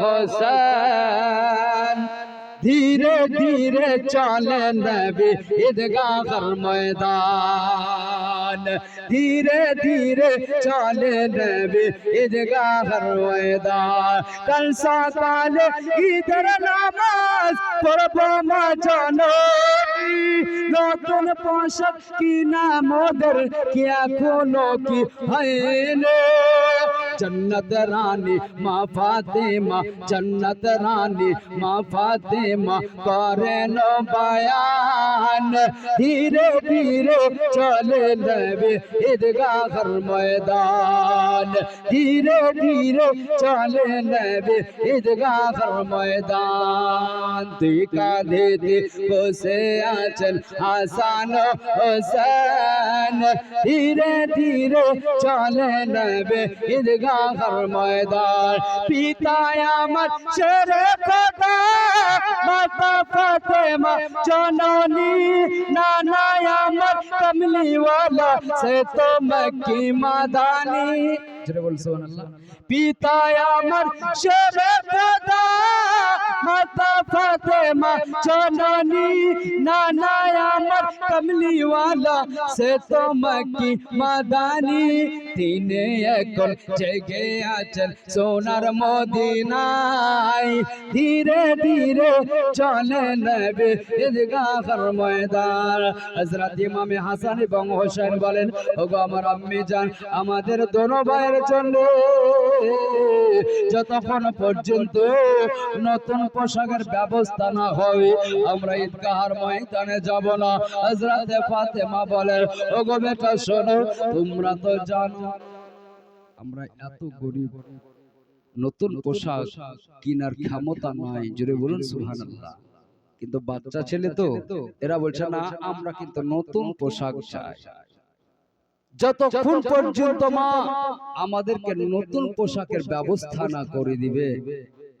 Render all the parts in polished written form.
হোসেন ধীরে ধীরে চলে নবী ঈদগাহর ময়দান ধীরে ধীরে চলে নবী ঈদগাহর ময়দান কাল সকালে ঈদের নামাজ পড়ব মা জননী নতুন পোশাক কিনা মোদের কি এখনো কি হয়নি जन्नत रानी माँ फातिमा जन्नत रानी माँ फातिमा करें बयान धीरे धीरे चले नबी ईदगाहर मैदान धीरे धीरे चले नबी ईदगाहर मैदान दिखा देते बसे आंचल हसन हुसैन धीरे धीरे चले नबी ईदगाहर मैदान पिता আমার শেরে খোদা মাতা ফাতেমা জননী নানা আমার কমলিওয়ালা সে তো মক্কি মাদানী জোরে বল সুবহানাল্লাহ পিতা আমার শেরে খোদা মাতা ফাতেমা জননী নানা আমার কমলিওয়ালা সে তো মক্কি মাদানী তিনে এখন জেগে আছেন সোনার মদিনায় ধীরে ধীরে চলে নবী ঈদগাহর ময়দান হযরত ইমাম হাসান এবং হোসেন বলেন ওগো আমার আম্মি জান আমাদের দোনো ভাইয়ের জন্য যতক্ষণ পর্যন্ত নতুন পোশাকের ব্যবস্থা না হবে আমরা ঈদগাহর ময়দানে যাব না হযরত ফাতেমা বলেন ওগো বেটা শোনো তোমরা তো জানো আমরা এত গরিব নতুন পোশাক কেনার ক্ষমতা নাই জোরে বলুন সুবহানাল্লাহ কিন্তু বাচ্চা ছেলে তো এরা বলছে না আমরা কিন্তু নতুন পোশাক চাই যতক্ষণ পর্যন্ত মা আমাদেরকে নতুন পোশাকের ব্যবস্থা না করে দিবে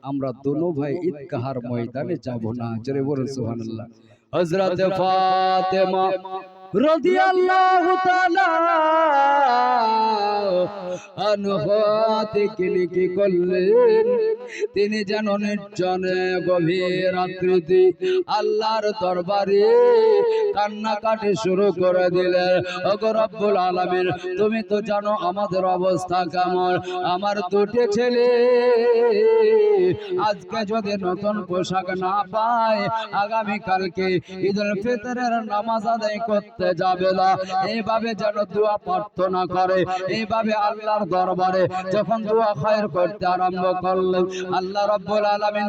আমরা দোনো ভাই ঈদগাহর ময়দানে যাব না জোরে বলুন সুবহানাল্লাহ হযরত ফাতেমা রাদিয়াল্লাহু তাআলা আনহা তিনি কি করলেন তিনি যেন নির্জনে গভীর রাত্রিতে আল্লাহর দরবারে কান্নাকাটি শুরু করে দিলেন ওগো রব্বুল আলামিন তুমি তো জানো আমাদের অবস্থা কেমন আমার দুটি ছেলে আজকে যদি নতুন পোশাক না পায় আগামী কালকে ঈদুল ফিতরের নামাজ আদায় করতে যাবে না এইভাবে যেন দোয়া প্রার্থনা করে এইভাবে আল্লাহর দরবারে যখন দোয়া খায়ের করতে আরম্ভ করলেন আল্লাহ রাব্বুল আলামিন